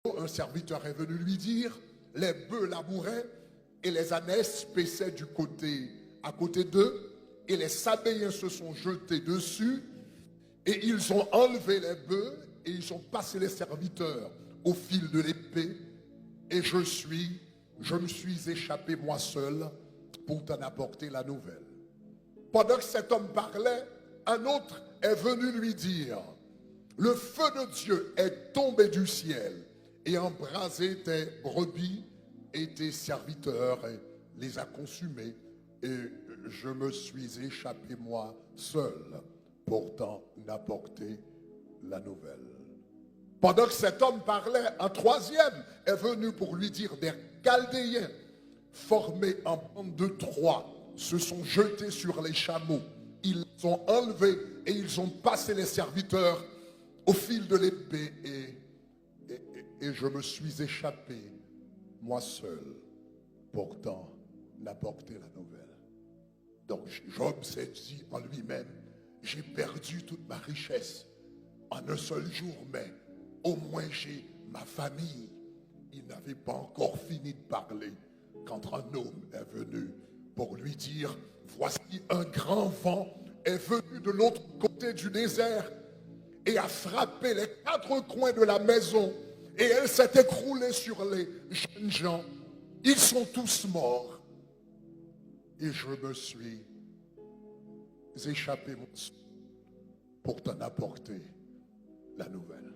Un serviteur est venu lui dire, les bœufs labouraient et les ânesses paissaient du côté à côté d'eux, et les Sabéens se sont jetés dessus, et ils ont enlevé les bœufs, et ils ont passé les serviteurs au fil de l'épée, et je me suis échappé moi seul pour t'en apporter la nouvelle. Pendant que cet homme parlait, un autre est venu lui dire, le feu de Dieu est tombé du ciel et embrasé tes brebis et tes serviteurs et les a consumés, et je me suis échappé moi seul pour t'en apporter la nouvelle. Pendant que cet homme parlait, un troisième est venu pour lui dire, des Chaldéens formés en bande de 3 se sont jetés sur les chameaux, ils les ont enlevés et ils ont passé les serviteurs au fil de l'épée, et je me suis échappé moi seul pour t'en apporter la nouvelle. Donc Job s'est dit en lui-même, j'ai perdu toute ma richesse en un seul jour, mais au moins j'ai ma famille. Il n'avait pas encore fini de parler quand un homme est venu pour lui dire, voici un grand vent est venu de l'autre côté du désert et a frappé les 4 coins de la maison, et elle s'est écroulée sur les jeunes gens. Ils sont tous morts. Et je me suis échappé pour t'en apporter la nouvelle.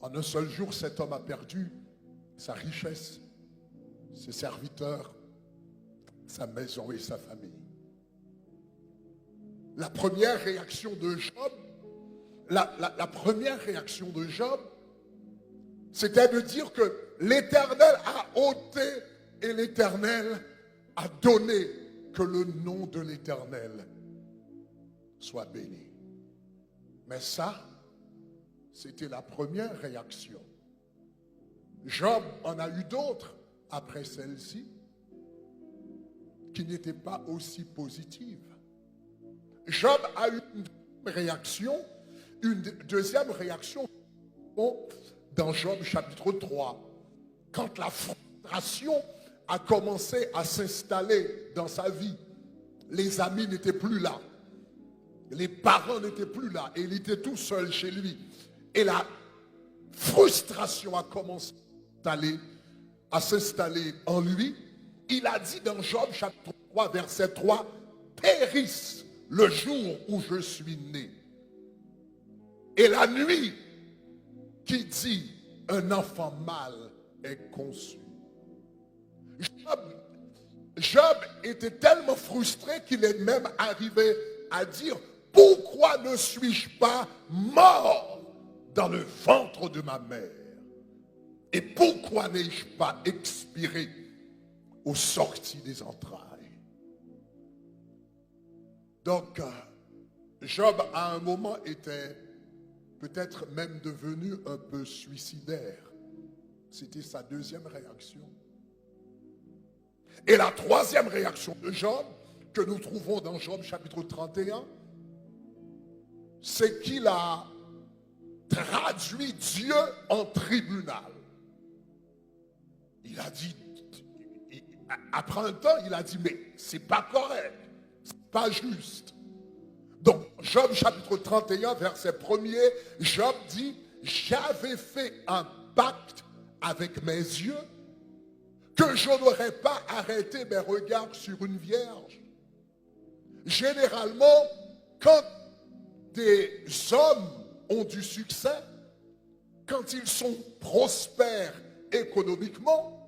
En un seul jour, cet homme a perdu sa richesse, ses serviteurs, sa maison et sa famille. La première réaction de Job, la première réaction de Job, c'était de dire que l'Éternel a ôté et l'Éternel a donné, que le nom de l'Éternel soit béni. Mais ça, c'était la première réaction. Job en a eu d'autres après celle-ci qui n'étaient pas aussi positives. Job a eu une réaction, une deuxième réaction dans Job chapitre 3, quand la frustration a commencé à s'installer dans sa vie. Les amis n'étaient plus là, les parents n'étaient plus là, et il était tout seul chez lui. Et la frustration a commencé à s'installer en lui. Il a dit dans Job chapitre 3, verset 3, périsse le jour où je suis né. Et la nuit qui dit, un enfant mâle est conçu. Job était tellement frustré qu'il est même arrivé à dire, pourquoi ne suis-je pas mort dans le ventre de ma mère? Et pourquoi n'ai-je pas expiré aux sorties des entrailles? Donc, Job à un moment était peut-être même devenu un peu suicidaire. C'était sa deuxième réaction. Et la troisième réaction de Job, que nous trouvons dans Job chapitre 31, c'est qu'il a traduit Dieu en tribunal. Il a dit, après un temps, il a dit, mais c'est pas correct, c'est pas juste. Donc, Job chapitre 31, verset 1er, Job dit, j'avais fait un pacte avec mes yeux que je n'aurais pas arrêté mes regards sur une vierge. Généralement, quand des hommes ont du succès, quand ils sont prospères économiquement,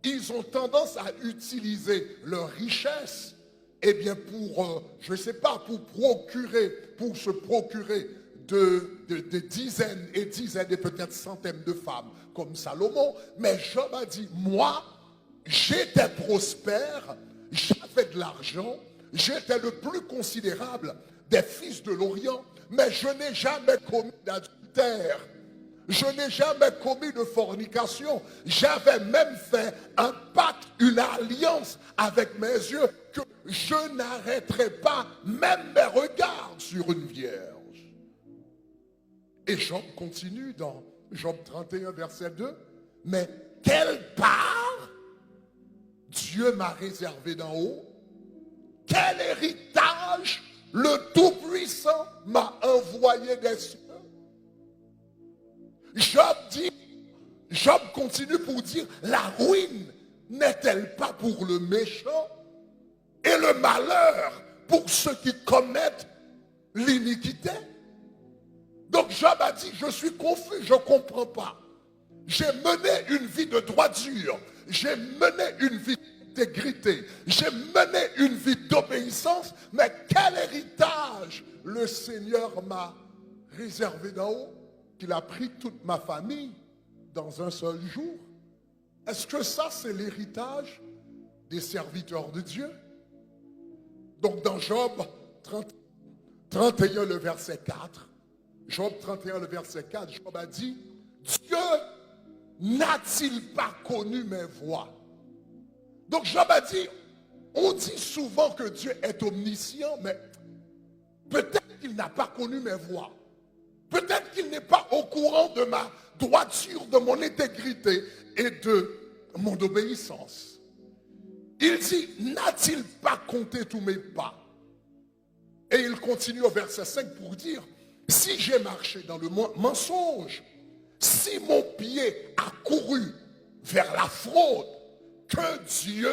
ils ont tendance à utiliser leur richesse, eh bien pour, je ne sais pas, pour se procurer de dizaines et dizaines et peut-être centaines de femmes comme Salomon. Mais Job a dit, moi, j'étais prospère, j'avais de l'argent, j'étais le plus considérable des fils de l'Orient, mais je n'ai jamais commis d'adultère. Je n'ai jamais commis de fornication. J'avais même fait un pacte, une alliance avec mes yeux, que je n'arrêterai pas même mes regards sur une vierge. Et Job continue dans Job 31, verset 2. Mais quelle part Dieu m'a réservé d'en haut? Quel héritage le Tout-Puissant m'a envoyé des cieux? Job continue pour dire, la ruine n'est-elle pas pour le méchant et le malheur pour ceux qui commettent l'iniquité? Donc Job a dit, je suis confus, je ne comprends pas. J'ai mené une vie de droiture, j'ai mené une vie d'intégrité, j'ai mené une vie d'obéissance, mais quel héritage le Seigneur m'a réservé d'en haut, qu'il a pris toute ma famille dans un seul jour? Est-ce que ça, c'est l'héritage des serviteurs de Dieu? Donc dans Job 31, le verset 4, Job 31, le verset 4, Job a dit, Dieu n'a-t-il pas connu mes voies? Donc Job a dit, on dit souvent que Dieu est omniscient, mais peut-être qu'il n'a pas connu mes voies. Peut-être qu'il n'est pas au courant de ma droiture, de mon intégrité et de mon obéissance. Il dit, n'a-t-il pas compté tous mes pas? Et il continue au verset 5 pour dire, si j'ai marché dans le mensonge, si mon pied a couru vers la fraude, que Dieu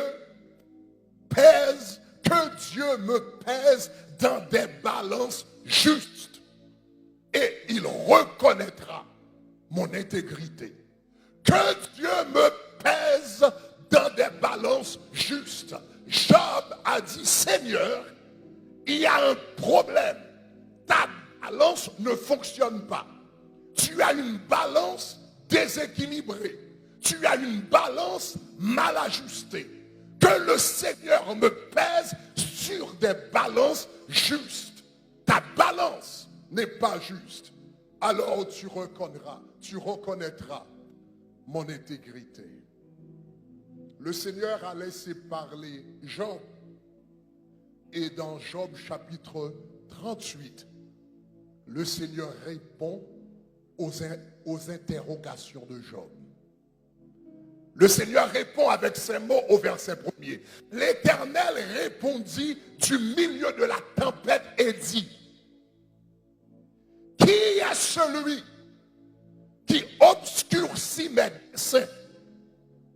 me pèse dans des balances justes. Et il reconnaîtra mon intégrité. Que Dieu me pèse dans des balances justes. Job a dit, Seigneur, il y a un problème. Ta balance ne fonctionne pas. Tu as une balance déséquilibrée. Tu as une balance mal ajustée. Que le Seigneur me pèse sur des balances justes. Ta balance n'est pas juste. Alors tu reconnaîtras mon intégrité. Le Seigneur a laissé parler Job. Et dans Job chapitre 38, le Seigneur répond aux interrogations de Job. Le Seigneur répond avec ces mots au verset 1er. L'Éternel répondit du milieu de la tempête et dit, qui est celui qui obscurcit mes desseins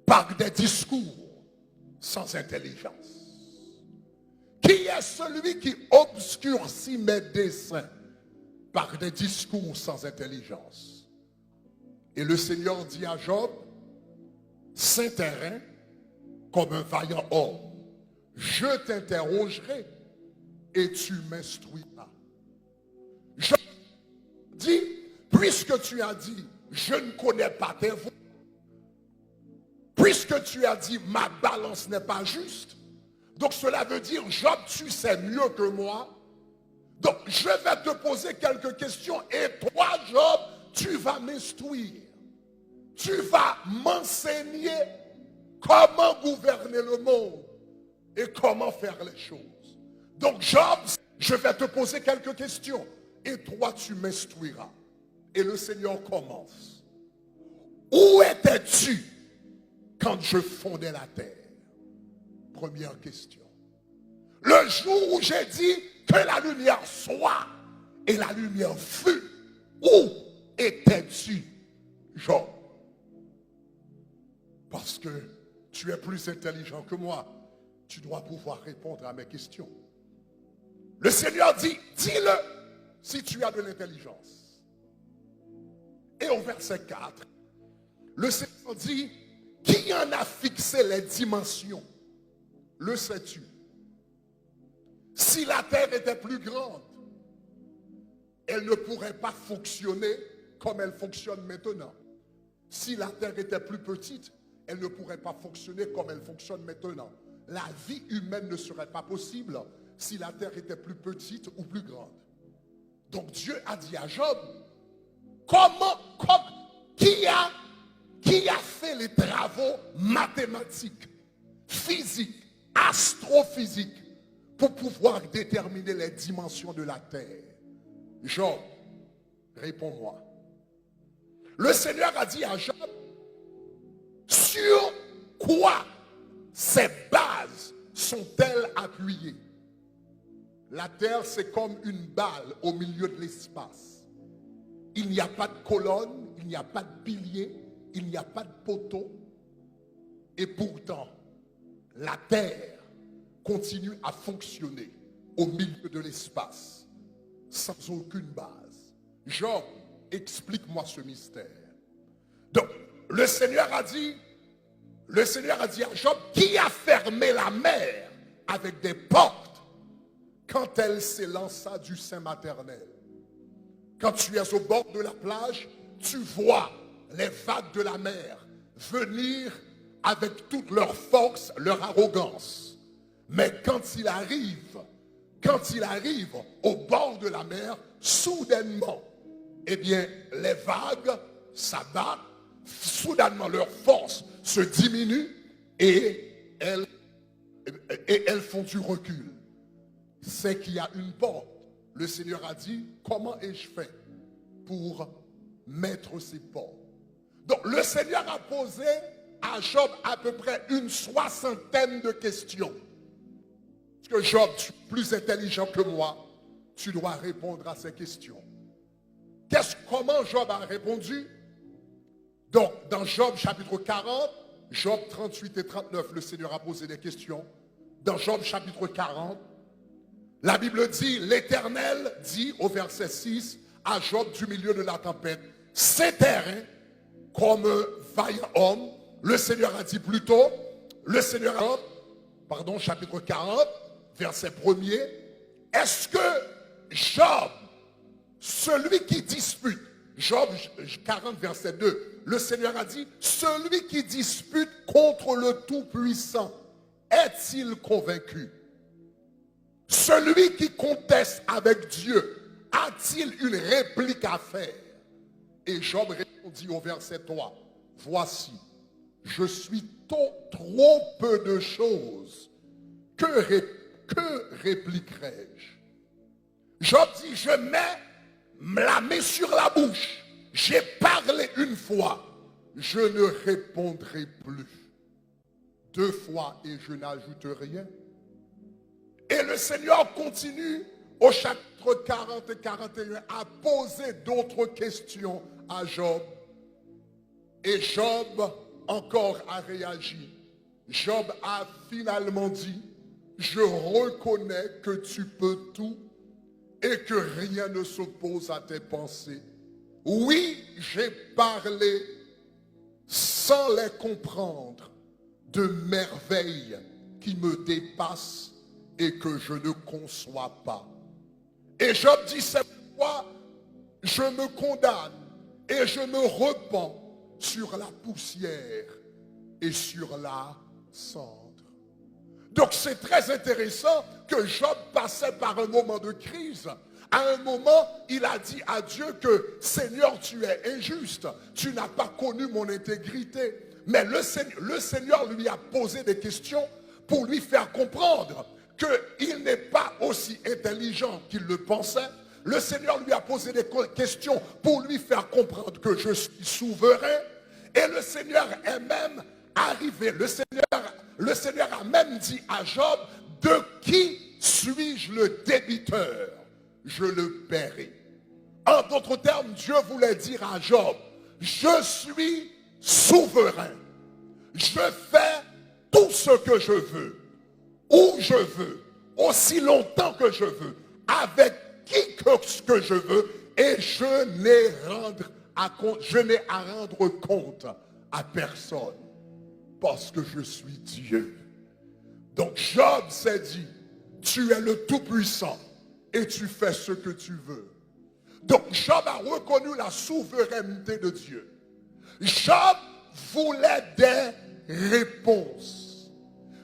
par des discours sans intelligence? Qui est celui qui obscurcit mes desseins par des discours sans intelligence? Et le Seigneur dit à Job, saint terrain, comme un vaillant homme, je t'interrogerai et tu m'instruiras. Job dit, puisque tu as dit, je ne connais pas tes voies, puisque tu as dit, ma balance n'est pas juste, donc cela veut dire, Job, tu sais mieux que moi. Donc je vais te poser quelques questions et toi, Job, tu vas m'instruire. Tu vas m'enseigner comment gouverner le monde et comment faire les choses. Donc Job, je vais te poser quelques questions et toi, tu m'instruiras. Et le Seigneur commence. Où étais-tu quand je fondais la terre? Première question. Le jour où j'ai dit que la lumière soit et la lumière fut, où étais-tu, Job? Parce que tu es plus intelligent que moi, tu dois pouvoir répondre à mes questions. Le Seigneur dit, dis-le si tu as de l'intelligence. Et au verset 4, le Seigneur dit, qui en a fixé les dimensions? Le sais-tu? Si la terre était plus grande, elle ne pourrait pas fonctionner comme elle fonctionne maintenant. Si la terre était plus petite, elle ne pourrait pas fonctionner comme elle fonctionne maintenant. La vie humaine ne serait pas possible si la terre était plus petite ou plus grande. Donc Dieu a dit à Job, qui a fait les travaux mathématiques, physiques, astrophysiques pour pouvoir déterminer les dimensions de la terre? Job, réponds-moi. Le Seigneur a dit à Job, sur quoi ces bases sont-elles appuyées? La terre, c'est comme une balle au milieu de l'espace. Il n'y a pas de colonne, il n'y a pas de pilier, il n'y a pas de poteau. Et pourtant, la terre continue à fonctionner au milieu de l'espace, sans aucune base. Job, explique-moi ce mystère. Donc, le Seigneur a dit à Job, qui a fermé la mer avec des portes quand elle s'élança du sein maternel? Quand tu es au bord de la plage, tu vois les vagues de la mer venir avec toute leur force, leur arrogance. Mais quand il arrive au bord de la mer, soudainement, eh bien, les vagues s'abattent, soudainement leur force se diminue et elles font du recul. C'est qu'il y a une porte. Le Seigneur a dit, comment ai-je fait pour mettre ces portes? Donc le Seigneur a posé à Job à peu près une 60aine de questions. Parce que Job, tu es plus intelligent que moi, tu dois répondre à ces questions. Comment Job a répondu? Donc, dans Job chapitre 40, Job 38 et 39, le Seigneur a posé des questions. Dans Job chapitre 40, la Bible dit, l'Éternel dit au verset 6 à Job du milieu de la tempête, c'est terrain comme vaillant homme. Le Seigneur a dit plutôt, chapitre 40, verset 1er, est-ce que Job, celui qui dispute, Job 40, verset 2, le Seigneur a dit, celui qui dispute contre le Tout-Puissant, est-il convaincu? Celui qui conteste avec Dieu, a-t-il une réplique à faire? Et Job répondit au verset 3, voici, je suis trop peu de choses. Que répliquerai-je? Job dit, je mets la main sur la bouche. J'ai parlé une fois. Je ne répondrai plus. 2 fois et je n'ajoute rien. Et le Seigneur continue au chapitre 40 et 41 à poser d'autres questions à Job. Et Job encore a réagi. Job a finalement dit, je reconnais que tu peux tout et que rien ne s'oppose à tes pensées. Oui, j'ai parlé sans les comprendre de merveilles qui me dépassent et que je ne conçois pas. Et Job dit, c'est pourquoi je me condamne et je me repens sur la poussière et sur la cendre. Donc c'est très intéressant que Job passait par un moment de crise. À un moment, il a dit à Dieu que Seigneur, tu es injuste, tu n'as pas connu mon intégrité. Mais le Seigneur lui a posé des questions pour lui faire comprendre qu'il n'est pas aussi intelligent qu'il le pensait. Le Seigneur lui a posé des questions pour lui faire comprendre que je suis souverain. Et le Seigneur est même arrivé. Le Seigneur a même dit à Job, de qui suis-je le débiteur? Je le paierai. En d'autres termes, Dieu voulait dire à Job, je suis souverain. Je fais tout ce que je veux, où je veux, aussi longtemps que je veux, avec qui que je veux, et je n'ai à rendre compte à personne, parce que je suis Dieu. Donc Job s'est dit, tu es le Tout-Puissant, et tu fais ce que tu veux. Donc Job a reconnu la souveraineté de Dieu. Job voulait des réponses,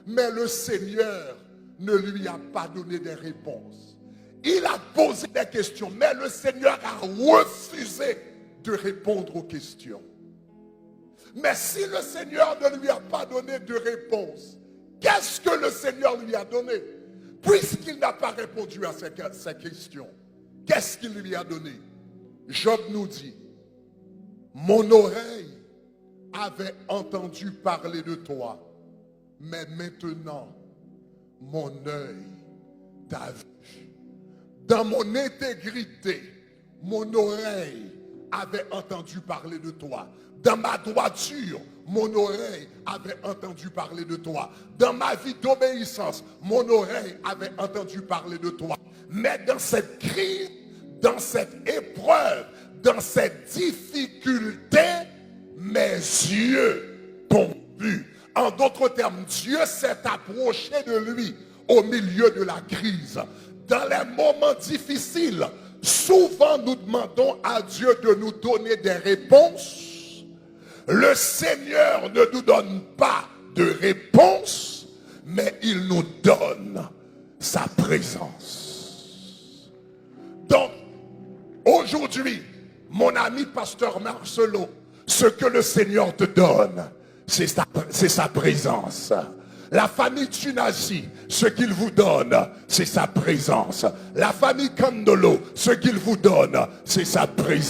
mais le Seigneur ne lui a pas donné des réponses. Il a posé des questions, mais le Seigneur a refusé de répondre aux questions. Mais si le Seigneur ne lui a pas donné de réponse, qu'est-ce que le Seigneur lui a donné? Puisqu'il n'a pas répondu à ces questions, qu'est-ce qu'il lui a donné? Job nous dit, Mon oreille avait entendu parler de toi, mais maintenant, mon œil t'a vu. Dans mon intégrité, mon oreille avait entendu parler de toi. Dans ma droiture, mon oreille avait entendu parler de toi. Dans ma vie d'obéissance, mon oreille avait entendu parler de toi. Mais dans cette crise, dans cette épreuve, dans cette difficulté, mes yeux t'ont vu. En d'autres termes, Dieu s'est approché de lui au milieu de la crise. Dans les moments difficiles, souvent nous demandons à Dieu de nous donner des réponses. Le Seigneur ne nous donne pas de réponse, mais il nous donne sa présence. Donc, aujourd'hui, mon ami pasteur Marcelo, ce que le Seigneur te donne, c'est sa présence. La famille Tunasi, ce qu'il vous donne, c'est sa présence. La famille Kandolo, ce qu'il vous donne, c'est sa présence.